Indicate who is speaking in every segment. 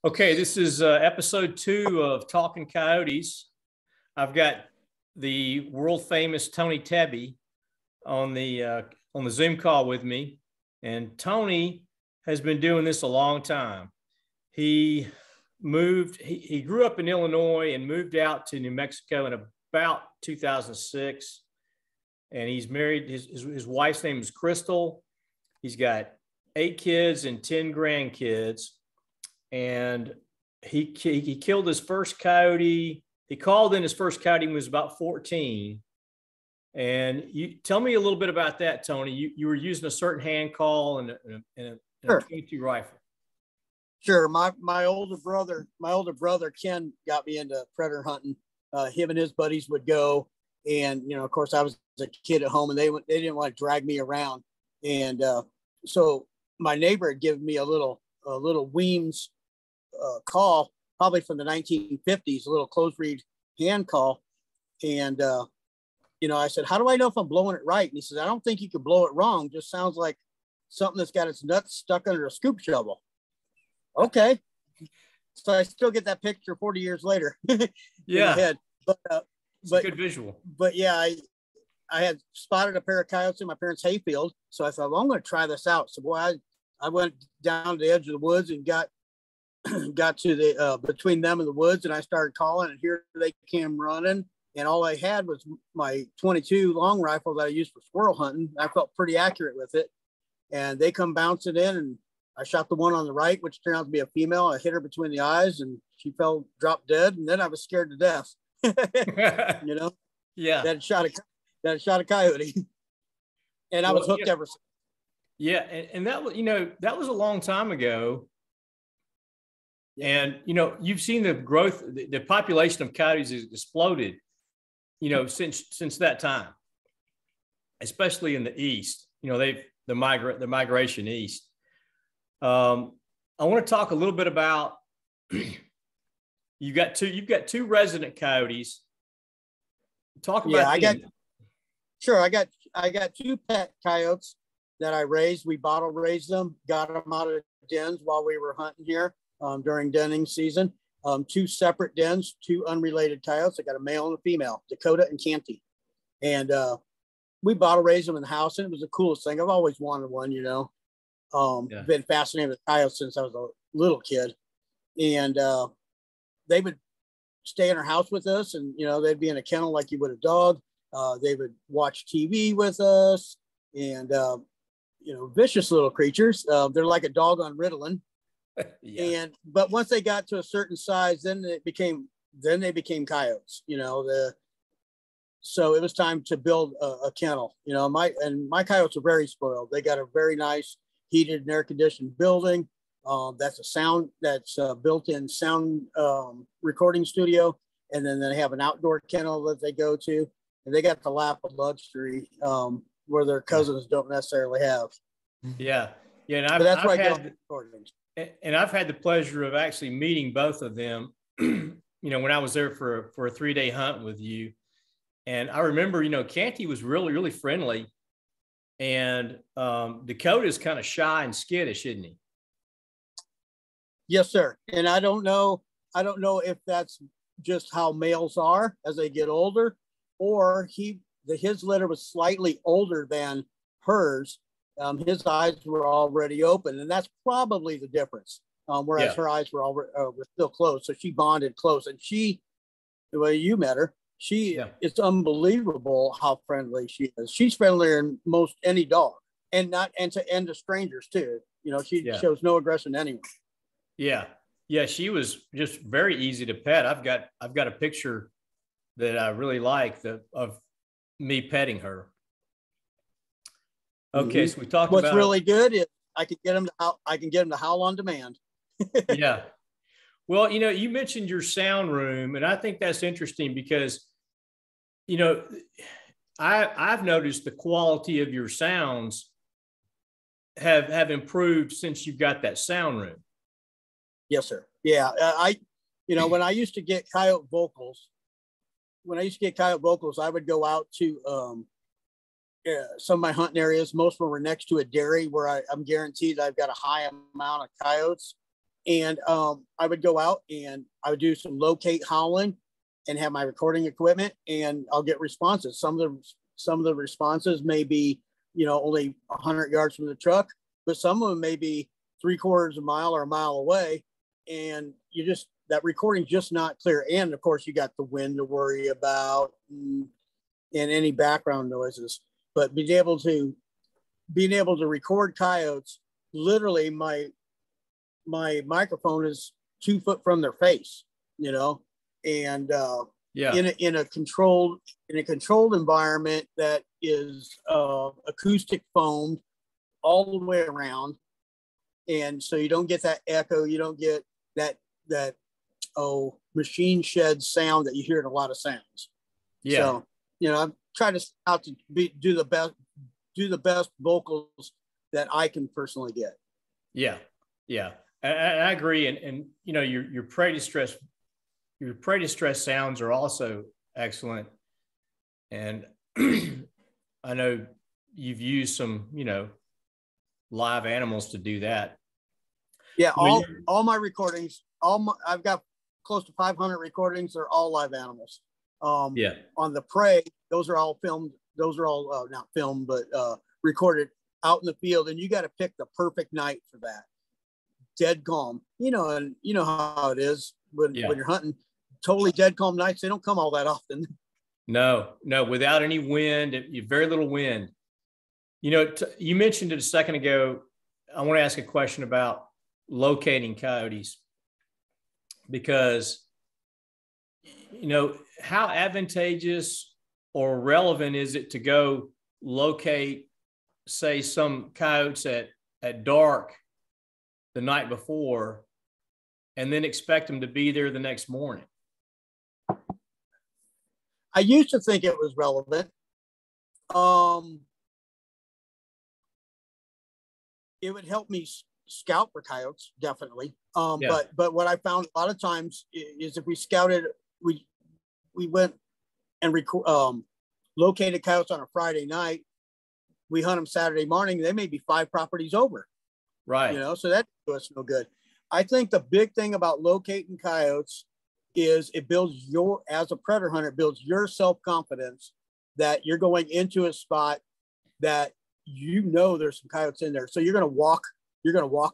Speaker 1: Okay, this is episode 2 of Talking Coyotes. I've got the world famous Tony Tebby on the Zoom call with me, and Tony has been doing this a long time. He grew up in Illinois and moved out to New Mexico in about 2006, and he's married. His wife's name is Crystal. He's got 8 kids and 10 grandkids. And he killed his first coyote. He called in his first coyote when he was about 14. And you tell me a little bit about that, Tony. You were using a certain hand call and a
Speaker 2: Sure.
Speaker 1: 22 rifle.
Speaker 2: Sure. My older brother Ken got me into predator hunting. Him and his buddies would go, and of course, I was a kid at home, and they didn't want to drag me around. And so my neighbor had given me a little Weems call, probably from the 1950s, a little close reed hand call. And I said, how do I know if I'm blowing it right? And he says, I don't think you can blow it wrong. Just sounds like something that's got its nuts stuck under a scoop shovel. Okay. So I still get that picture 40 years later.
Speaker 1: Yeah.
Speaker 2: In my head. But
Speaker 1: good visual.
Speaker 2: But yeah, I had spotted a pair of coyotes in my parents' hayfield. So I thought, well, I'm going to try this out. So boy, I went down to the edge of the woods and got to the between them and the woods, and I started calling, and here they came running, and all I had was my 22 long rifle that I used for squirrel hunting. I felt pretty accurate with it, and they come bouncing in, and I shot the one on the right, which turned out to be a female. I hit her between the eyes, and she dropped dead, and then I was scared to death.
Speaker 1: Yeah,
Speaker 2: that shot a coyote, and I was hooked ever since.
Speaker 1: Yeah, and that was a long time ago. And you've seen the growth, the population of coyotes has exploded, since that time, especially in the east. The migration east. I want to talk a little bit about you've got two resident coyotes. Talk about
Speaker 2: I got 2 pet coyotes that I raised. We bottle raised them, got them out of dens while we were hunting here. During denning season, 2 separate dens, 2 unrelated coyotes. I got a male and a female, Dakota and Canty. And we bottle raised them in the house, and it was the coolest thing. I've always wanted one, Been fascinated with coyotes since I was a little kid. And they would stay in our house with us, and, they'd be in a kennel like you would a dog. They would watch TV with us, and, vicious little creatures. They're like a dog on Ritalin.
Speaker 1: Yeah.
Speaker 2: But once they got to a certain size, then they became coyotes. So it was time to build a kennel. My coyotes are very spoiled. They got a very nice heated and air conditioned building. That's a built-in sound recording studio, and then they have an outdoor kennel that they go to, and they got the lap of luxury where their cousins don't necessarily have.
Speaker 1: Yeah, and I've had the pleasure of actually meeting both of them, when I was there for a 3-day hunt with you. And I remember, Canty was really, really friendly. And Dakota's kind of shy and skittish, isn't he?
Speaker 2: Yes, sir. And I don't know if that's just how males are as they get older, or his litter was slightly older than hers. His eyes were already open, and that's probably the difference. Whereas her eyes were still closed, so she bonded close. And the way you met her, it's unbelievable how friendly she is. She's friendlier than most any dog, and to strangers too. She shows no aggression to anyone.
Speaker 1: Yeah, she was just very easy to pet. I've got a picture that I really like of me petting her. Okay, so we talked about
Speaker 2: what's really good is I can get them to howl on demand.
Speaker 1: Yeah. Well, you mentioned your sound room, and I think that's interesting because, I've noticed the quality of your sounds have improved since you've got that sound room.
Speaker 2: Yes, sir. Yeah, when I used to get coyote vocals, I would go out to some of my hunting areas. Most of them were next to a dairy where I'm guaranteed I've got a high amount of coyotes. And I would go out and I would do some locate howling and have my recording equipment, and I'll get responses. Some of the responses may be, only 100 yards from the truck, but some of them may be 3/4 of a mile or a mile away. And that recording's just not clear. And of course you got the wind to worry about and any background noises, but being able to record coyotes, literally my microphone is 2 foot from their face, and in a controlled environment that is acoustic foamed all the way around. And so you don't get that echo, you don't get that machine shed sound that you hear in a lot of sounds. So, I'm trying to do the best vocals that I can personally get.
Speaker 1: Yeah. I agree. And your prey distress sounds are also excellent. And I know you've used some, live animals to do that.
Speaker 2: Yeah. All my recordings, I've got close to 500 recordings. They're all live animals. On the prey, those are all filmed. Those are all not filmed, but recorded out in the field. And you got to pick the perfect night for that. Dead calm, and you know how it is when you're hunting. Totally dead calm nights, they don't come all that often.
Speaker 1: No, without any wind, very little wind. You mentioned it a second ago. I want to ask a question about locating coyotes, because how advantageous or relevant is it to go locate, say, some coyotes at dark the night before and then expect them to be there the next morning?
Speaker 2: I used to think it was relevant. It would help me scout for coyotes, definitely. But what I found a lot of times is if we scouted, we went and located coyotes on a Friday night, we hunt them Saturday morning, they may be 5 properties over.
Speaker 1: Right.
Speaker 2: So that does us no good. I think the big thing about locating coyotes is it builds as a predator hunter, it builds your self-confidence that you're going into a spot that there's some coyotes in there. So you're going to walk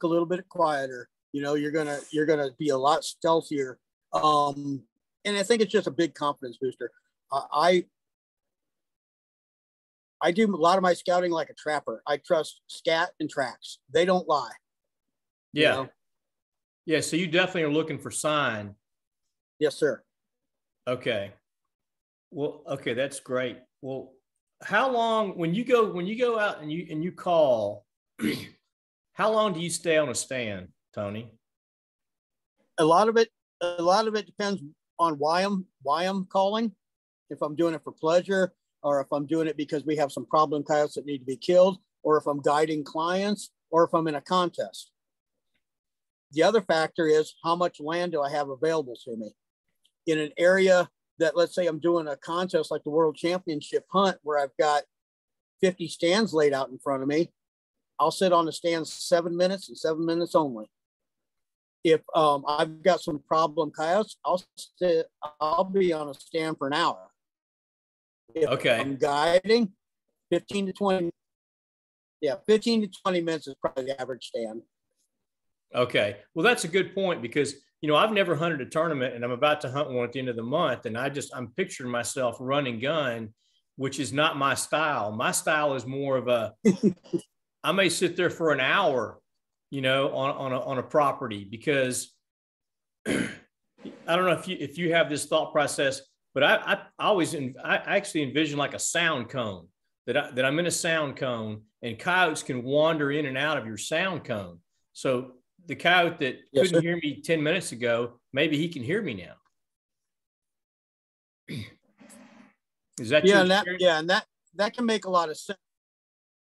Speaker 2: a little bit quieter. You're going to be a lot stealthier. And I think it's just a big confidence booster. I do a lot of my scouting like a trapper. I trust scat and tracks. They don't lie.
Speaker 1: Yeah. Yeah. So you definitely are looking for sign.
Speaker 2: Yes, sir.
Speaker 1: Okay. Well, okay. That's great. Well, how long, when you go out and you call, how long do you stay on a stand, Tony?
Speaker 2: A lot of it depends on why I'm calling. If I'm doing it for pleasure, or if I'm doing it because we have some problem coyotes that need to be killed, or if I'm guiding clients, or if I'm in a contest. The other factor is how much land do I have available to me? In an area that, let's say I'm doing a contest like the World Championship hunt where I've got 50 stands laid out in front of me, I'll sit on the stand 7 minutes and 7 minutes only. If I've got some problem coyotes, I'll be on a stand for an hour. If I'm guiding, 15 to 20 minutes is probably the average stand.
Speaker 1: Okay. Well, that's a good point, because, I've never hunted a tournament and I'm about to hunt one at the end of the month. And I'm picturing myself running gun, which is not my style. My style is more of I may sit there for an hour, on a property, because I don't know if you have this thought process, but I actually envision like a sound cone, that I'm in a sound cone and coyotes can wander in and out of your sound cone. So the coyote that couldn't hear me 10 minutes ago, maybe he can hear me now. Is that
Speaker 2: and that can make a lot of sense.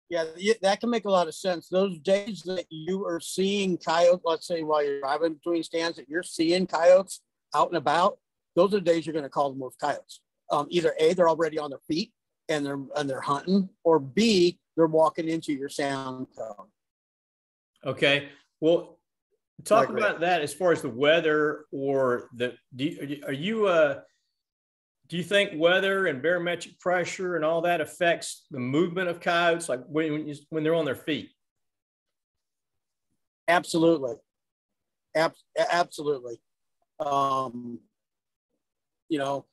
Speaker 2: Yeah, that can make a lot of sense. Those days that you are seeing coyotes, let's say while you're driving between stands, that you're seeing coyotes out and about, those are the days you're going to call them with coyotes. Either A, they're already on their feet and they're hunting, or B, they're walking into your sound cone.
Speaker 1: Okay. Well, Talk about that as far as the weather or do you think weather and barometric pressure and all that affects the movement of coyotes, like when they're on their feet?
Speaker 2: Absolutely. Absolutely. You know,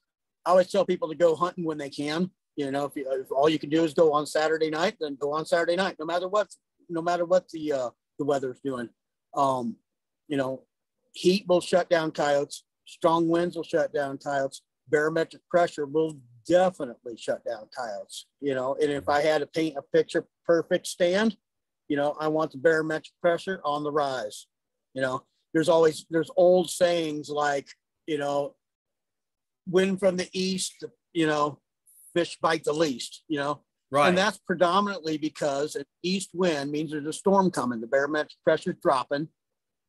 Speaker 2: I always tell people to go hunting when they can. You know, if all you can do is go on Saturday night, then go on Saturday night, no matter what the weather's doing. You know, heat will shut down coyotes. Strong winds will shut down coyotes. Barometric pressure will definitely shut down coyotes. You know, and if I had to paint a picture perfect stand, you know, I want the barometric pressure on the rise. You know, there's old sayings like, you know, wind from the east, you know, fish bite the least, you know.
Speaker 1: Right.
Speaker 2: And that's predominantly because an east wind means there's a storm coming. The barometric pressure is dropping,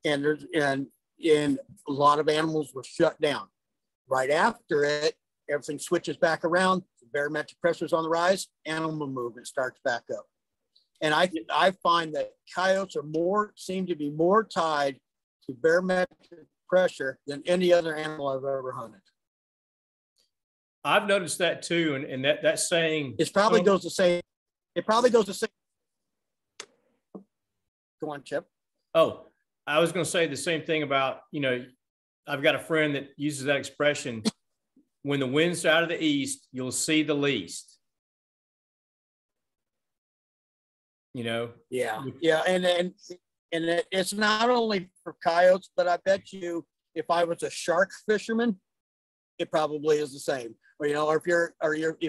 Speaker 2: and a lot of animals will shut down. Right after it, everything switches back around. The barometric pressure is on the rise. Animal movement starts back up. And I find that coyotes seem to be more tied to barometric pressure than any other animal I've ever hunted.
Speaker 1: I've noticed that too, and that saying
Speaker 2: it probably goes the same. It probably goes the same. Go on, Chip.
Speaker 1: Oh, I was going to say the same thing about, you know, I've got a friend that uses that expression: when the wind's out of the east, you'll see the least. You know.
Speaker 2: Yeah, and it's not only for coyotes, but I bet you if I was a shark fisherman, it probably is the same. Or, you know, if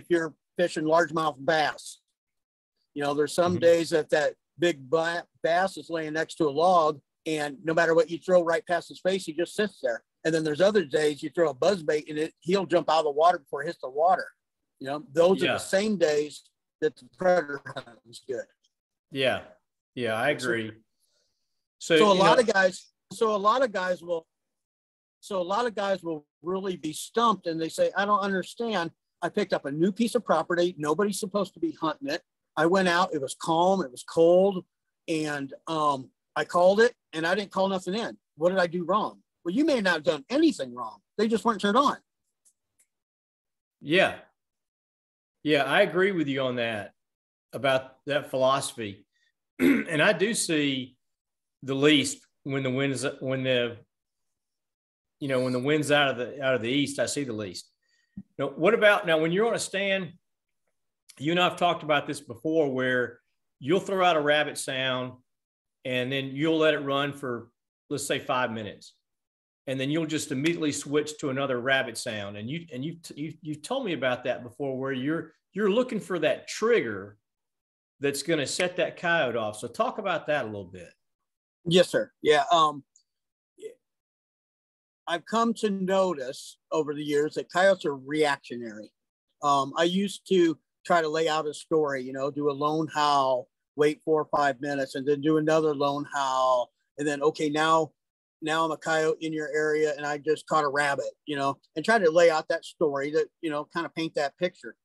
Speaker 2: you're fishing largemouth bass, you know, there's some days that big bass is laying next to a log, and no matter what you throw right past his face, he just sits there. And then there's other days you throw a buzzbait and he'll jump out of the water before it hits the water. You know, those are the same days that the predator hunting is good.
Speaker 1: Yeah, I agree.
Speaker 2: So a lot of guys will really be stumped, and they say, I don't understand. I picked up a new piece of property. Nobody's supposed to be hunting it. I went out, it was calm, it was cold, and I called it, and I didn't call nothing in. What did I do wrong? Well, you may not have done anything wrong. They just weren't turned on.
Speaker 1: Yeah, I agree with you on that, about that philosophy. And I do see the least when the wind's out of the east, I see the least. Now, what about when you're on a stand? You and I've talked about this before, where you'll throw out a rabbit sound and then you'll let it run for, let's say, 5 minutes. And then you'll just immediately switch to another rabbit sound. And you've told me about that before, where you're looking for that trigger that's going to set that coyote off. So talk about that a little bit.
Speaker 2: Yes, sir. Yeah. I've come to notice over the years that coyotes are reactionary. I used to try to lay out a story, you know, do a lone howl, wait 4 or 5 minutes, and then do another lone howl. And then, okay, now I'm a coyote in your area and I just caught a rabbit, you know, and try to lay out that story that, you know, kind of paint that picture.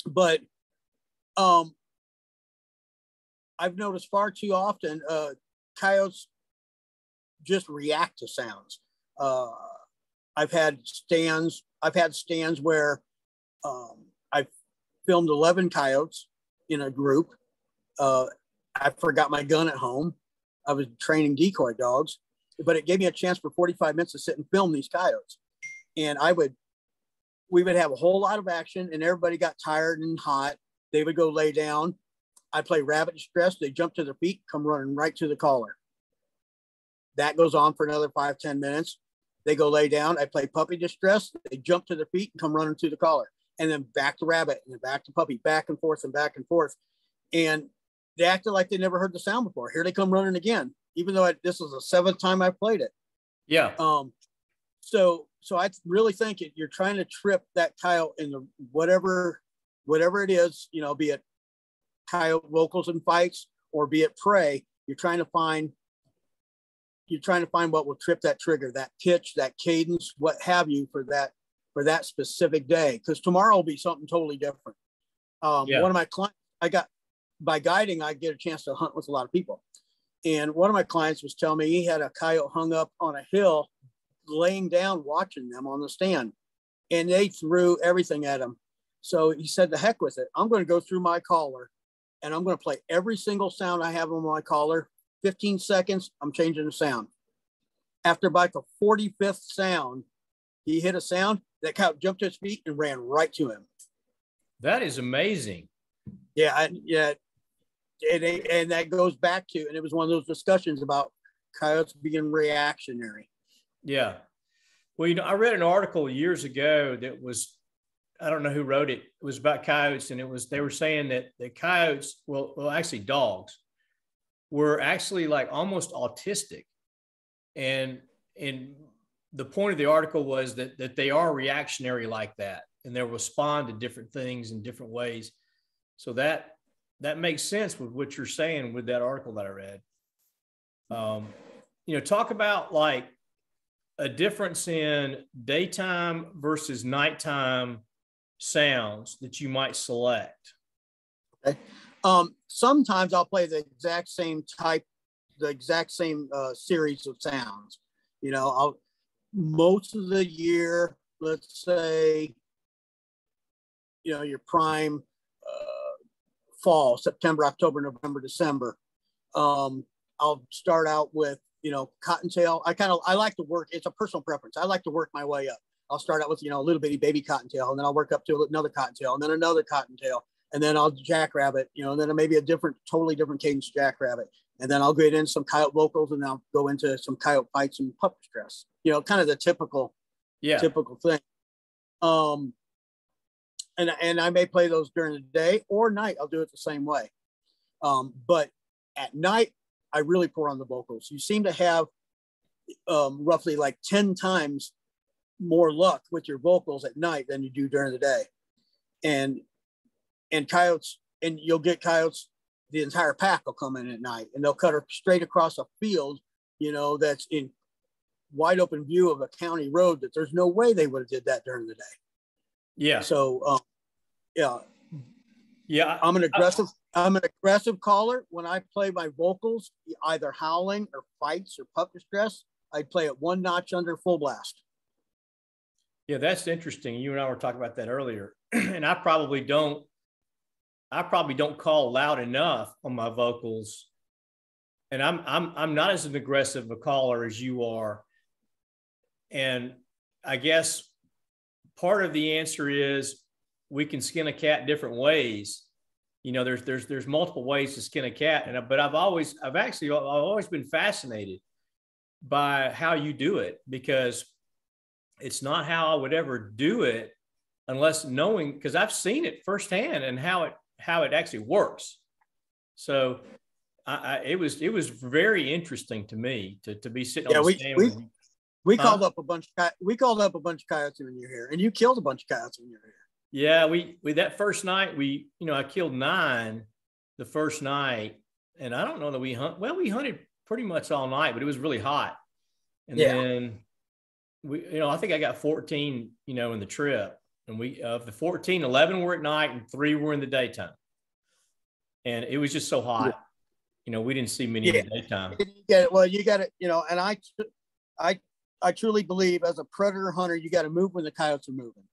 Speaker 2: But I've noticed far too often coyotes just react to sounds. I've had stands where I filmed 11 coyotes in a group. I forgot my gun at home. I was training decoy dogs, but it gave me a chance for 45 minutes to sit and film these coyotes. And we would have a whole lot of action, and everybody got tired and hot. They would go lay down. I play rabbit distress. They jump to their feet, come running right to the collar. That goes on for another 5-10 minutes. They go lay down. I play puppy distress. They jump to their feet and come running to the collar. And then back to rabbit, and then back to puppy, back and forth and back and forth. And they acted like they never heard the sound before. Here they come running again, even though this was the 7th time I played it.
Speaker 1: Yeah.
Speaker 2: So I really think you're trying to trip that coyote in the whatever it is, you know, be it coyote vocals and fights or be it prey. You're trying to find what will trip that trigger, that pitch, that cadence, what have you, for that specific day. Because tomorrow will be something totally different. One of my clients, by guiding, I get a chance to hunt with a lot of people. And one of my clients was telling me he had a coyote hung up on a hill, laying down, watching them on the stand, and they threw everything at him. So he said, the heck with it. I'm going to go through my collar and I'm going to play every single sound I have on my collar. 15 seconds, I'm changing the sound. After about the 45th sound, he hit a sound. That coyote jumped to his feet and ran right to him.
Speaker 1: That is amazing.
Speaker 2: Yeah. Yeah. And that goes back to, and it was one of those discussions about coyotes being reactionary.
Speaker 1: Yeah. Well, I read an article years ago that was, I don't know who wrote it. It was about coyotes, and they were saying that the coyotes, well, actually dogs, were actually like almost autistic. And the point of the article was that they are reactionary like that, and they'll respond to different things in different ways. So that makes sense with what you're saying with that article that I read. Talk about like a difference in daytime versus nighttime sounds that you might select.
Speaker 2: Okay. Sometimes I'll play the exact same series of sounds. Most of the year, let's say, your prime fall, September, October, November, December. I'll start out with, cottontail. I like to work. It's a personal preference. I like to work my way up. I'll start out with, a little bitty baby cottontail, and then I'll work up to another cottontail, and then another cottontail, and then I'll jackrabbit, and then maybe totally different cadence jackrabbit. And then I'll get into some coyote vocals, and I'll go into some coyote fights and pup distress, kind of the typical thing. And I may play those during the day or night. I'll do it the same way. But at night, I really pour on the vocals. You seem to have roughly like 10 times more luck with your vocals at night than you do during the day. And coyotes, and you'll get coyotes, the entire pack will come in at night, and they'll cut straight across a field, that's in wide open view of a county road, that there's no way they would have did that during the day.
Speaker 1: Yeah.
Speaker 2: So, yeah. I'm an aggressive caller. When I play my vocals, either howling or fights or pup distress, I play it one notch under full blast.
Speaker 1: Yeah, that's interesting. You and I were talking about that earlier, and I probably don't call loud enough on my vocals, and I'm not as an aggressive a caller as you are. And I guess part of the answer is we can skin a cat different ways. There's multiple ways to skin a cat, but I've always been fascinated by how you do it, because it's not how I would ever do it unless knowing, because I've seen it firsthand and how it actually works. So it was very interesting to me to be sitting on the stand.
Speaker 2: We called up a bunch of coyotes when you're here, and you killed a bunch of coyotes when you're here.
Speaker 1: Yeah, we that first night I killed 9 the first night, and I don't know that we hunted pretty much all night, but it was really hot. And then I think I got 14, in the trip, and of the 14, 11 were at night and 3 were in the daytime. And it was just so hot. We didn't see many in the daytime.
Speaker 2: You got it, and I truly believe as a predator hunter, you got to move when the coyotes are moving.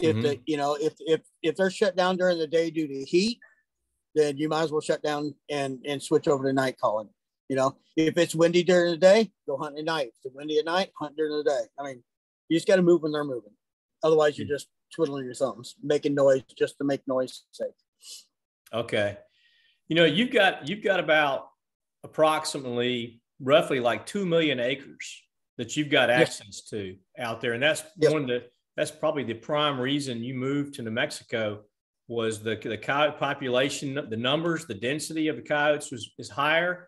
Speaker 2: If they're shut down during the day due to heat, then you might as well shut down and switch over to night calling. If it's windy during the day, go hunt at night. If it's windy at night, hunt during the day. I mean, you just got to move when they're moving. Otherwise, you're just twiddling your thumbs, making noise just to make noise sake.
Speaker 1: Okay. You've got about approximately roughly like 2 million acres that you've got access to out there. And that's that's probably the prime reason you moved to New Mexico, was the coyote population, the numbers, the density of the coyotes is higher.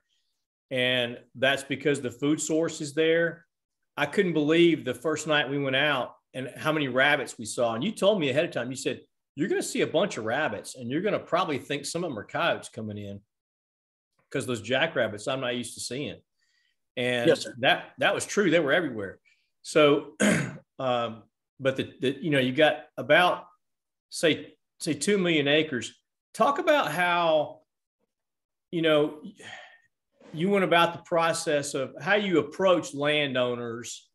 Speaker 1: And that's because the food source is there. I couldn't believe the first night we went out and how many rabbits we saw. And you told me ahead of time, you said, you're going to see a bunch of rabbits, and you're going to probably think some of them are coyotes coming in, because those jackrabbits I'm not used to seeing. And
Speaker 2: yes, sir.
Speaker 1: That was true. They were everywhere. So, but you got about say 2 million acres. Talk about how, you went about the process of how you approach landowners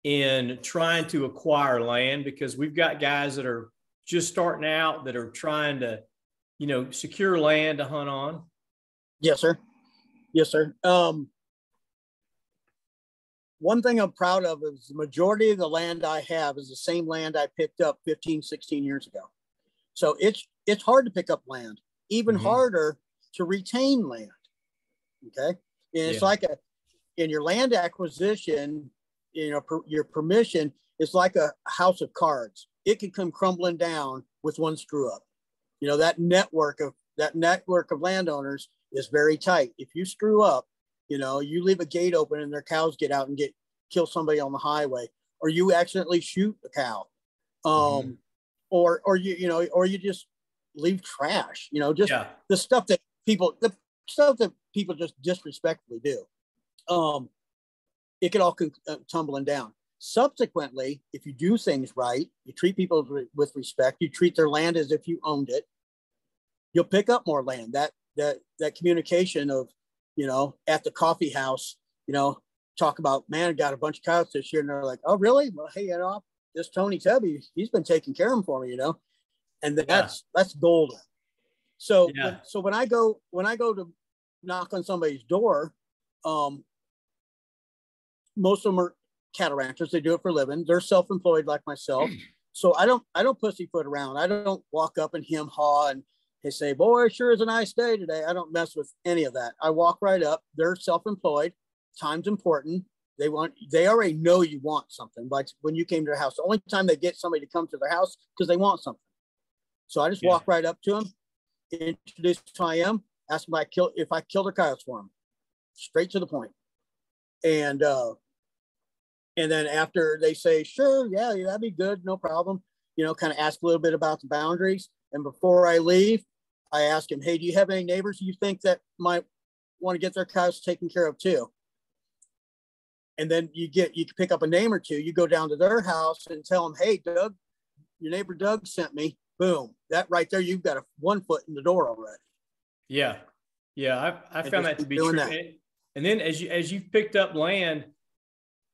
Speaker 1: in trying to acquire land, because we've got guys that are just starting out that are trying to, secure land to hunt on.
Speaker 2: Yes, sir. Yes, sir. One thing I'm proud of is the majority of the land I have is the same land I picked up 15, 16 years ago. So it's hard to pick up land, even harder to retain land. Okay. And it's like in your land acquisition, your permission is like a house of cards. It can come crumbling down with one screw up. That network of landowners is very tight. If you screw up, you leave a gate open and their cows get out and kill somebody on the highway, or you accidentally shoot a cow, or you just leave trash, the stuff that people just disrespectfully do. It could all come tumbling down. Subsequently, if you do things right, you treat people with respect, you treat their land as if you owned it, you'll pick up more land. That communication of, at the coffee house, talk about, man, I got a bunch of cows this year. And they're like, oh, really? Well, hey, this Tony Tebby, he's been taking care of them for me, and that's golden. So, when I go to knock on somebody's door, most of them are cattle ranchers. They do it for a living. They're self-employed like myself. So I don't pussyfoot around. I don't walk up and hem haw and they say, boy, sure is a nice day today. I don't mess with any of that. I walk right up. They're self-employed. Time's important. They already know you want something. Like when you came to their house, the only time they get somebody to come to their house because they want something. So I just walk right up to them, introduce who I am, ask them if I killed their coyotes for them. Straight to the point. And then after they say, sure, yeah, that'd be good, no problem, kind of ask a little bit about the boundaries. And before I leave, I ask him, hey, do you have any neighbors you think that might want to get their cows taken care of too? And then you can pick up a name or two. You go down to their house and tell them, hey, Doug, your neighbor Doug sent me. Boom. That right there, you've got 1 foot in the door already.
Speaker 1: Yeah. Yeah. I found that to be true. And then as you've picked up land,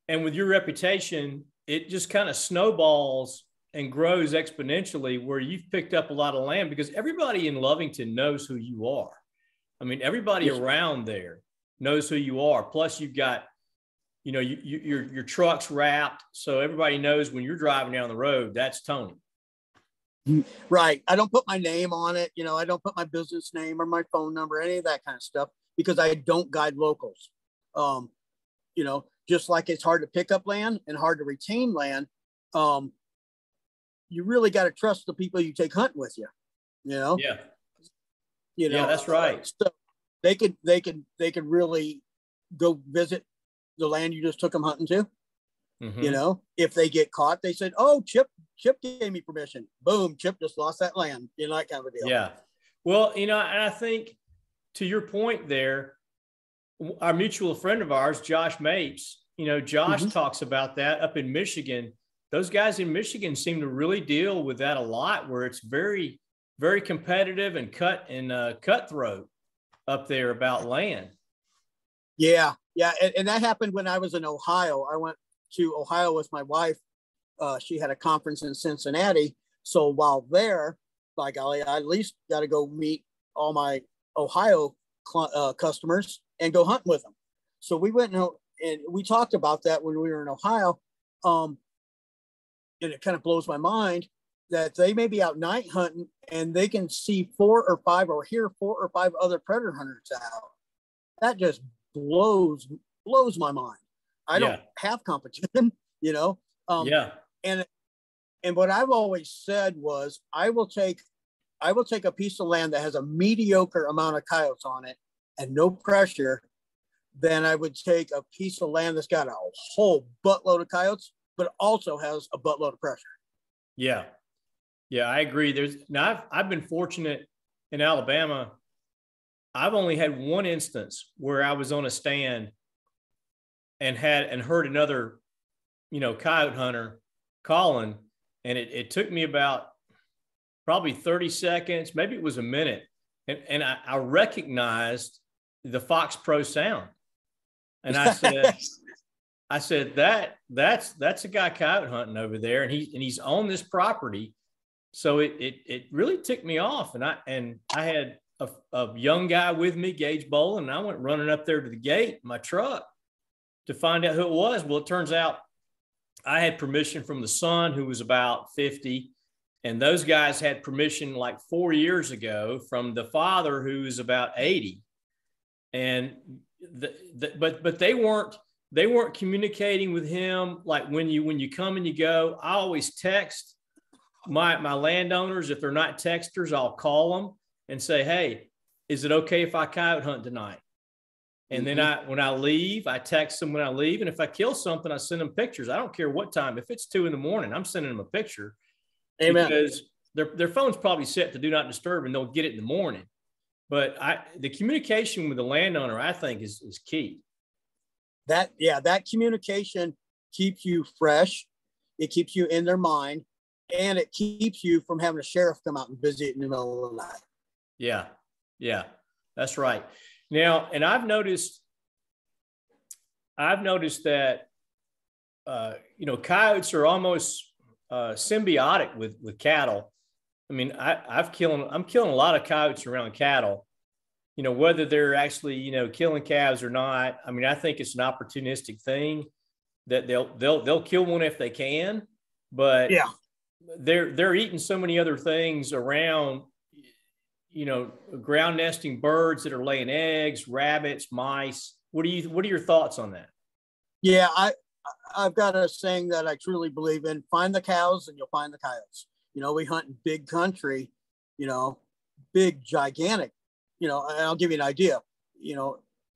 Speaker 1: and with your reputation, it just kind of snowballs and grows exponentially, where you've picked up a lot of land because everybody in Lovington knows who you are. I mean, everybody around there knows who you are. Plus you've got, your truck's wrapped. So everybody knows when you're driving down the road, that's Tony.
Speaker 2: Right. I don't put my name on it. I don't put my business name or my phone number, any of that kind of stuff, because I don't guide locals. Just like it's hard to pick up land and hard to retain land, you really got to trust the people you take hunting with you. Yeah.
Speaker 1: Yeah, that's right.
Speaker 2: So they could really go visit the land you just took them hunting to. If they get caught, they said, oh, Chip gave me permission. Boom, Chip just lost that land. That kind of a deal.
Speaker 1: Yeah. Well, and I think to your point there, our mutual friend of ours, Josh Mapes, Josh talks about that up in Michigan. Those guys in Michigan seem to really deal with that a lot, where it's very, very competitive and cutthroat up there about land.
Speaker 2: Yeah. Yeah. And that happened when I was in Ohio. I went to Ohio with my wife. She had a conference in Cincinnati. So while there, by golly, I at least got to go meet all my Ohio customers and go hunting with them. So we went and we talked about that when we were in Ohio. And it kind of blows my mind that they may be out night hunting and they can see 4 or 5 or hear 4 or 5 other predator hunters out. That just blows my mind. I don't have competition, And what I've always said was, I will take a piece of land that has a mediocre amount of coyotes on it and no pressure, than I would take a piece of land that's got a whole buttload of coyotes, but also has a buttload of pressure.
Speaker 1: Yeah. Yeah, I agree. I've been fortunate in Alabama. I've only had one instance where I was on a stand and heard another, coyote hunter calling, and it took me about probably 30 seconds, maybe it was a minute. And I recognized the Fox Pro Sound. And I said that's a guy coyote hunting over there, and he's on this property. So it really ticked me off, and I had a young guy with me, Gage Boland, and I went running up there to the gate in my truck to find out who it was. Well, it turns out I had permission from the son, who was about 50, and those guys had permission like 4 years ago from the father, who was about 80, and but they weren't communicating with him. Like when you come and you go, I always text my landowners. If they're not texters, I'll call them and say, hey, is it okay if I coyote hunt tonight? And then when I leave, I text them when I leave. And if I kill something, I send them pictures. I don't care what time. If it's 2 a.m, I'm sending them a picture. Amen. Because their phone's probably set to do not disturb, and they'll get it in the morning. But the communication with the landowner, I think, is key.
Speaker 2: That communication keeps you fresh. It keeps you in their mind, and it keeps you from having a sheriff come out and visit in the middle of the night.
Speaker 1: Yeah, that's right. Now, and I've noticed that coyotes are almost symbiotic with cattle. I mean, I'm killing a lot of coyotes around cattle. Whether they're actually killing calves or not. I mean, I think it's an opportunistic thing that they'll kill one if they can, but
Speaker 2: yeah,
Speaker 1: they're eating so many other things around. Ground nesting birds that are laying eggs, rabbits, mice. What are your thoughts on that?
Speaker 2: Yeah, I've got a saying that I truly believe in: find the cows and you'll find the coyotes. We hunt in big country, big, gigantic, I'll give you an idea.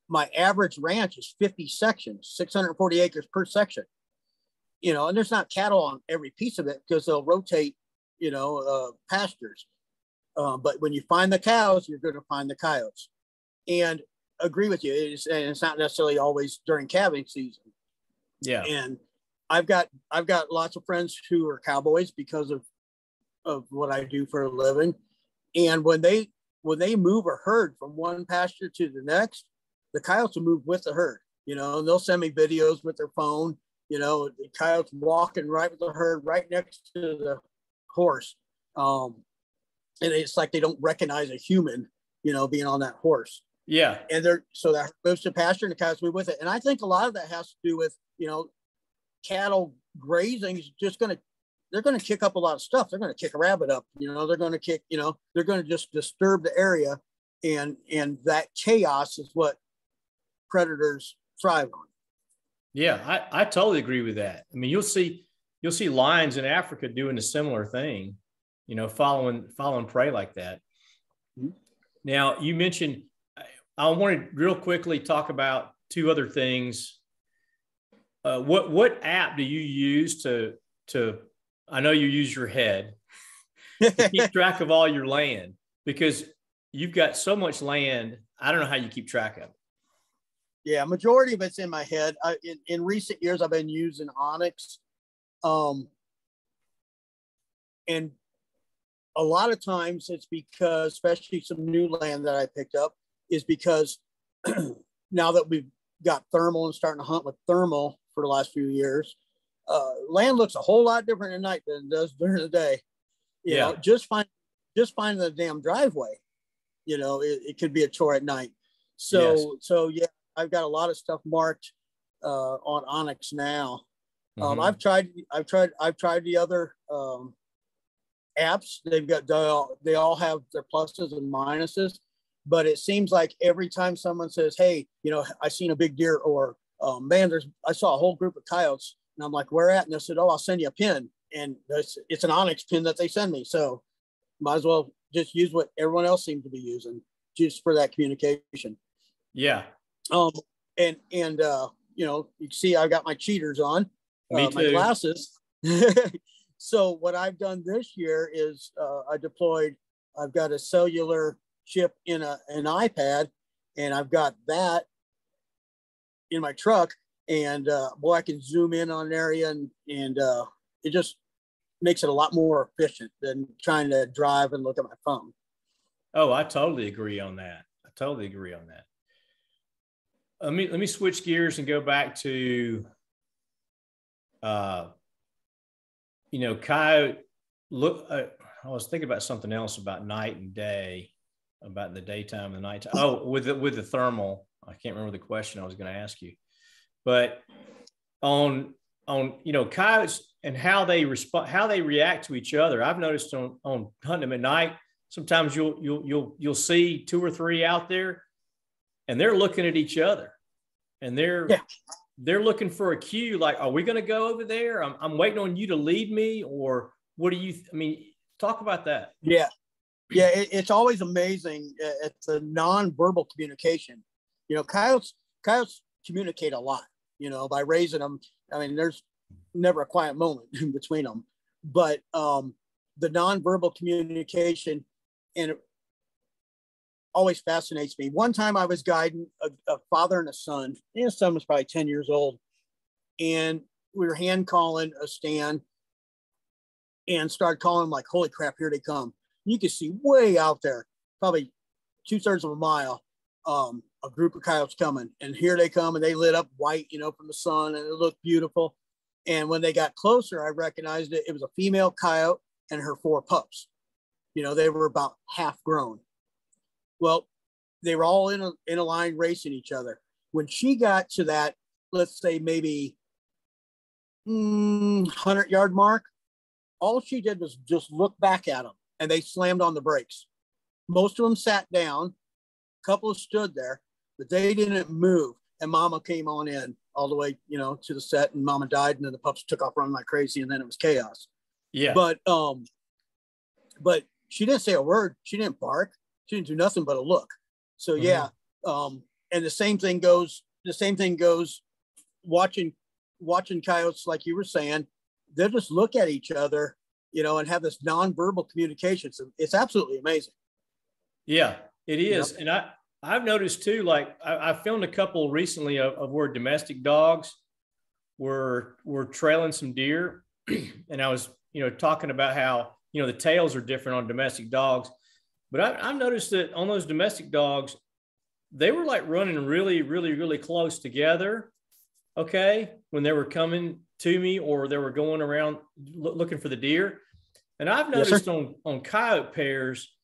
Speaker 2: My average ranch is 50 sections, 640 acres per section, and there's not cattle on every piece of it because they'll rotate, pastures. But when you find the cows, you're going to find the coyotes. And agree with you, it's not necessarily always during calving season.
Speaker 1: Yeah.
Speaker 2: And I've got lots of friends who are cowboys because of what I do for a living. And when they move a herd from one pasture to the next, the coyotes will move with the herd, and they'll send me videos with their phone, the coyotes walking right with the herd right next to the horse. And it's like they don't recognize a human, being on that horse.
Speaker 1: Yeah.
Speaker 2: And so that moves to pasture and the cows move with it. And I think a lot of that has to do with, cattle grazing is just they're going to kick up a lot of stuff. They're going to kick a rabbit up, they're going to kick, they're going to just disturb the area. And that chaos is what predators thrive on.
Speaker 1: Yeah, I totally agree with that. I mean, you'll see lions in Africa doing a similar thing, following prey like that. Mm-hmm. Now, you mentioned, I want to real quickly talk about two other things. What app do you use to I know you use your head to keep track of all your land, because you've got so much land. I don't know how you keep track of it.
Speaker 2: Yeah, majority of it's in my head. In recent years, I've been using onX. And a lot of times it's because, especially some new land that I picked up, is because now that we've got thermal and starting to hunt with thermal for the last few years, land looks a whole lot different at night than it does during the day. You know, just finding the damn driveway, it could be a chore at night. So yeah, I've got a lot of stuff marked on onX now. Mm-hmm. I've tried the other apps. They all have their pluses and minuses, but it seems like every time someone says, "Hey, I seen a big deer," or "Man, I saw a whole group of coyotes," and I'm like, "Where at?" And they said, "Oh, I'll send you a pin," and it's an onX pin that they send me. So might as well just use what everyone else seems to be using just for that communication.
Speaker 1: Yeah.
Speaker 2: And you see, I've got my cheaters on,
Speaker 1: Me too.
Speaker 2: My glasses. So what I've done this year is I've got a cellular chip in an iPad, and I've got that in my truck, and boy, I can zoom in on an area, and it just makes it a lot more efficient than trying to drive and look at my phone.
Speaker 1: Oh, I totally agree on that. let me switch gears and go back to, coyote. Look, I was thinking about something else about night and day, about the daytime and the nighttime. Oh, with the thermal. I can't remember the question I was going to ask you, but on coyotes and how they respond, how they react to each other. I've noticed on hunting them at night, sometimes you'll see 2 or 3 out there, and they're looking at each other, and they're looking for a cue. Like, are we going to go over there? I'm waiting on you to lead me, or what do you? Talk about that.
Speaker 2: Yeah, it's always amazing. It's a nonverbal communication. Coyotes communicate a lot. By raising them. There's never a quiet moment in between them, but the nonverbal communication, and it always fascinates me. One time I was guiding a father and a son. His son was probably 10 years old, and we were hand calling a stand and started calling like, holy crap, here they come. You could see way out there, probably 2/3 of a mile, a group of coyotes coming, and here they come, and they lit up white, from the sun, and it looked beautiful. And when they got closer, I recognized it. It was a female coyote and her 4 pups. They were about half grown. Well, they were all in a line racing each other. When she got to that, let's say maybe 100-yard mark, all she did was just look back at them, and they slammed on the brakes. Most of them sat down. A couple stood there, but they didn't move. And Mama came on in all the way, to the set, and Mama died, and then the pups took off running like crazy, and then it was chaos.
Speaker 1: Yeah.
Speaker 2: But she didn't say a word. She didn't bark. She didn't do nothing but a look. So yeah. And the same thing goes watching coyotes, like you were saying. They'll just look at each other, and have this nonverbal communication. So it's absolutely amazing.
Speaker 1: Yeah, it is. Yep. And I've noticed too, like I filmed a couple recently of where domestic dogs were trailing some deer. And I was, talking about how, the tails are different on domestic dogs. But I've noticed that on those domestic dogs, they were like running really, really, really close together. Okay. When they were coming to me, or they were going around looking for the deer. And I've noticed on coyote pairs,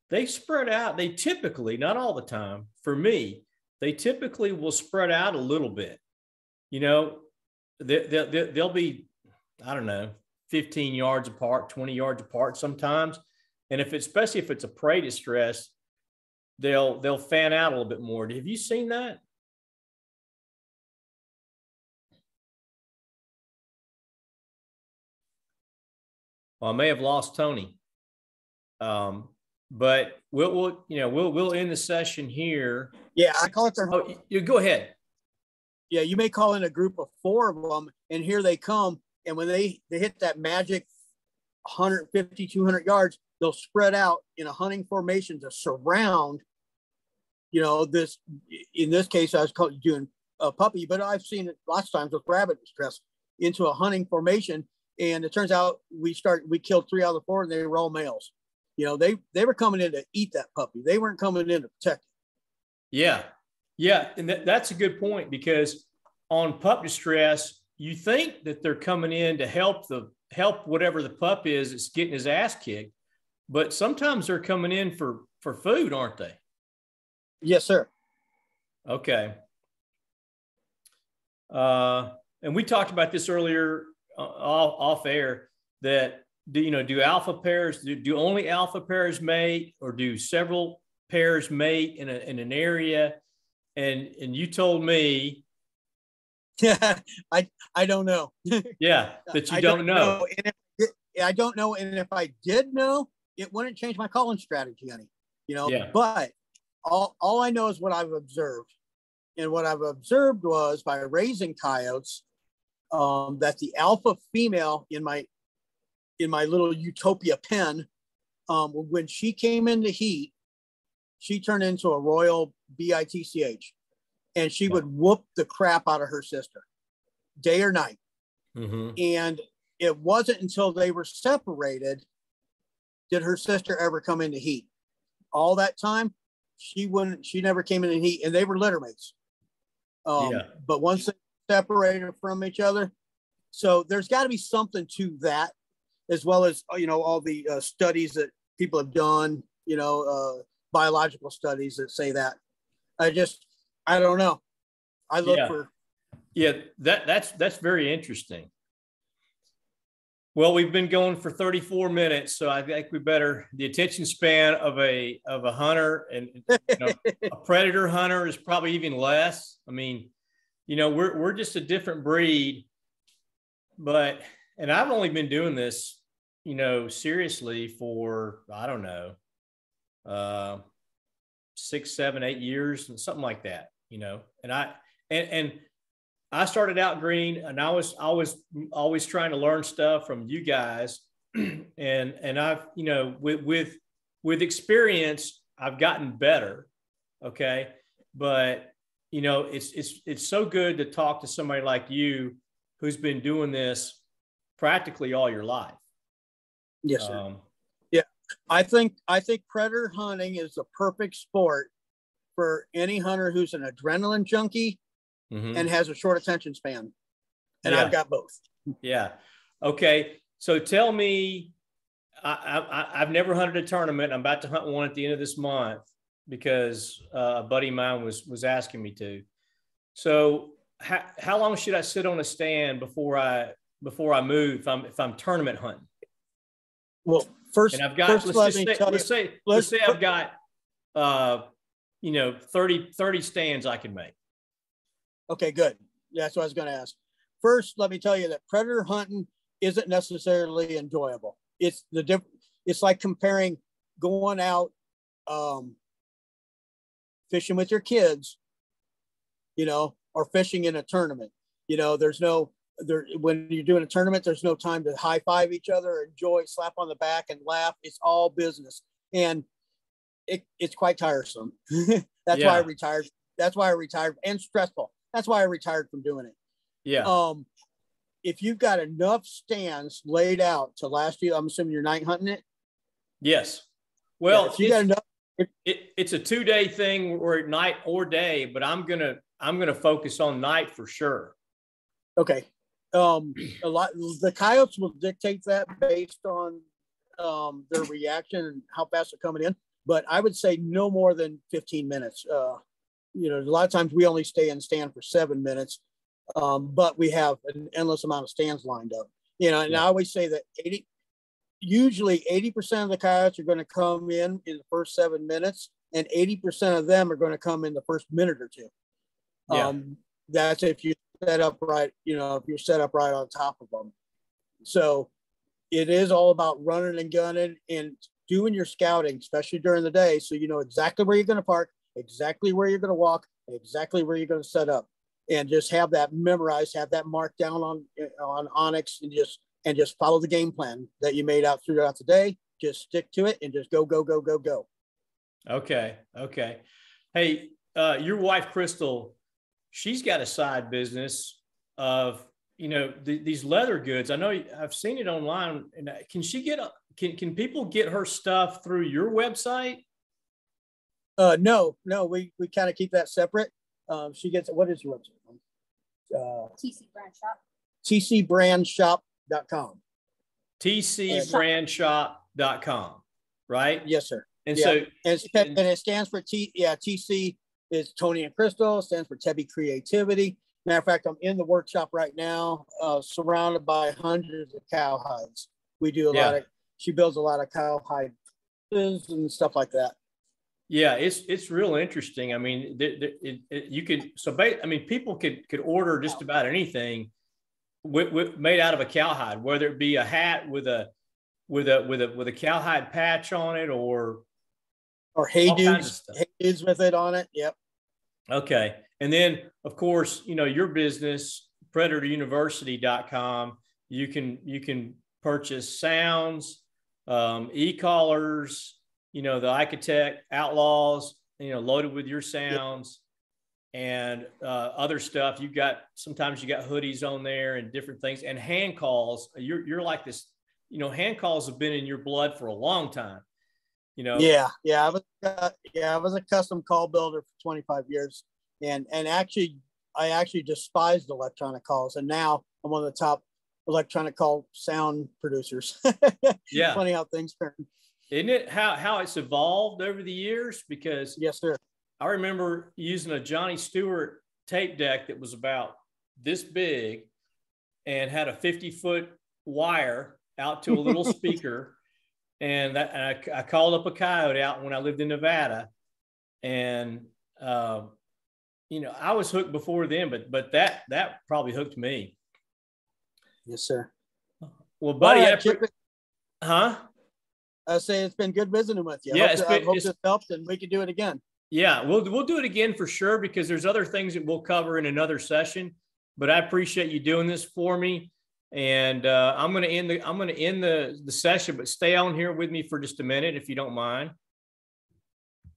Speaker 1: they spread out. They typically, not all the time, for me, they typically will spread out a little bit. They'll be, I don't know, 15 yards apart, 20 yards apart sometimes. And especially if it's a prey distress, they'll fan out a little bit more. Have you seen that? Well, I may have lost Tony. But we'll end the session here.
Speaker 2: Yeah, I call it
Speaker 1: you go ahead.
Speaker 2: Yeah, you may call in a group of 4 of them, and here they come. And when they hit that magic 150, 200 yards, they'll spread out in a hunting formation to surround, this. In this case, I was doing a puppy, but I've seen it lots of times with rabbit distress, into a hunting formation. And it turns out we killed 3 out of the 4, and they were all males. They were coming in to eat that puppy. They weren't coming in to protect it.
Speaker 1: Yeah. And that's a good point, because on pup distress, you think that they're coming in to help whatever the pup is that's getting his ass kicked. But sometimes they're coming in for food, aren't they?
Speaker 2: Yes, sir.
Speaker 1: Okay. And we talked about this earlier off air, that do alpha pairs, do only alpha pairs mate, or do several pairs mate in an area? And you told me,
Speaker 2: yeah, I don't know.
Speaker 1: Yeah, that you don't know.
Speaker 2: I don't know, and if I did know, it wouldn't change my calling strategy any.
Speaker 1: Yeah.
Speaker 2: But all I know is what I've observed, and what I've observed was, by raising coyotes, that the alpha female in my little utopia pen, when she came into heat, she turned into a royal bitch, and she would whoop the crap out of her sister, day or night.
Speaker 1: Mm-hmm.
Speaker 2: And it wasn't until they were separated did her sister ever come into heat. All that time, she never came into heat, and they were litter mates. But once they separated from each other, so there's got to be something to that, as well as, all the studies that people have done, biological studies that say that. I don't know. I look for.
Speaker 1: Yeah, that's very interesting. Well, we've been going for 34 minutes, so I think we better, the attention span of a hunter and a predator hunter is probably even less. I mean, we're just a different breed, and I've only been doing this, seriously for, I don't know, 6, 7, 8 years and something like that, and I started out green, and I was always trying to learn stuff from you guys, and I've, with experience, I've gotten better. Okay. But, it's so good to talk to somebody like you who's been doing this practically all your life.
Speaker 2: Yes, sir. Yeah. I think predator hunting is the perfect sport for any hunter who's an adrenaline junkie and has a short attention span. And I've got both.
Speaker 1: Yeah. Okay. So tell me, I've never hunted a tournament. I'm about to hunt one at the end of this month because a buddy of mine was asking me to. So how long should I sit on a stand before I move if I'm tournament hunting?
Speaker 2: Well, first,
Speaker 1: and I've got, let's say I've got 30 stands I can make.
Speaker 2: Okay, good. That's what I was going to ask. First, let me tell you that predator hunting isn't necessarily enjoyable. It's like comparing going out fishing with your kids, or fishing in a tournament. When you're doing a tournament, there's no time to high five each other, enjoy, slap on the back, and laugh. It's all business, and it's quite tiresome. That's why I retired. That's why I retired, and stressful. That's why I retired from doing it.
Speaker 1: Yeah.
Speaker 2: If you've got enough stands laid out to last you, I'm assuming you're night hunting it.
Speaker 1: Yes. Well,
Speaker 2: if you got enough,
Speaker 1: it's a 2-day thing, or night or day, but I'm gonna focus on night for sure.
Speaker 2: Okay. The coyotes will dictate that based on their reaction and how fast they're coming in. But I would say no more than 15 minutes. A lot of times we only stay in stand for 7 minutes, but we have an endless amount of stands lined up. And I always say that usually 80% of the coyotes are going to come in the first 7 minutes, and 80% of them are going to come in the first minute or two. That's if you set up right, if you're set up right on top of them. So it is all about running and gunning and doing your scouting, especially during the day, so you know exactly where you're going to park, exactly where you're going to walk, exactly where you're going to set up, and just have that memorized, have that marked down on Onyx, and just follow the game plan that you made out throughout the day. Just stick to it and just go.
Speaker 1: Okay. Hey, your wife, Crystal, she's got a side business of, these leather goods. I know I've seen it online. And can people get her stuff through your website?
Speaker 2: No, we kind of keep that separate. She gets, what is your website? tcbrandshop.com.
Speaker 1: tcbrandshop.com, right?
Speaker 2: Yes, sir.
Speaker 1: And
Speaker 2: so it stands for TC is Tony and Crystal. It stands for Tebby Creativity. Matter of fact, I'm in the workshop right now, surrounded by hundreds of cowhides. We do a lot of, she builds a lot of cowhide and stuff like that.
Speaker 1: Yeah, it's real interesting. I mean, people could order just about anything made out of a cowhide, whether it be a hat with a cowhide patch on it, or
Speaker 2: Hey Dudes with it on it. Yep.
Speaker 1: Okay. And then, of course, your business, predatoruniversity.com, you can purchase sounds, e-collars, the Icotec Outlaws, loaded with your sounds, and other stuff. Sometimes you got hoodies on there and different things, and hand calls. You're like this, hand calls have been in your blood for a long time.
Speaker 2: Yeah. I was a custom call builder for 25 years. And actually I actually despised electronic calls, and now I'm one of the top electronic call sound producers.
Speaker 1: Yeah.
Speaker 2: Funny how things turn.
Speaker 1: Isn't it how it's evolved over the years? Because
Speaker 2: yes, sir.
Speaker 1: I remember using a Johnny Stewart tape deck that was about this big and had a 50-foot wire out to a little speaker. And I called up a coyote out when I lived in Nevada. And, I was hooked before then, but that probably hooked me.
Speaker 2: Yes, sir.
Speaker 1: Well, buddy,
Speaker 2: I say it's been good visiting with you.
Speaker 1: Yeah,
Speaker 2: I hope this helped, and we can do it again.
Speaker 1: Yeah, we'll do it again for sure, because there's other things that we'll cover in another session. But I appreciate you doing this for me, and I'm going to end the session, but stay on here with me for just a minute if you don't mind.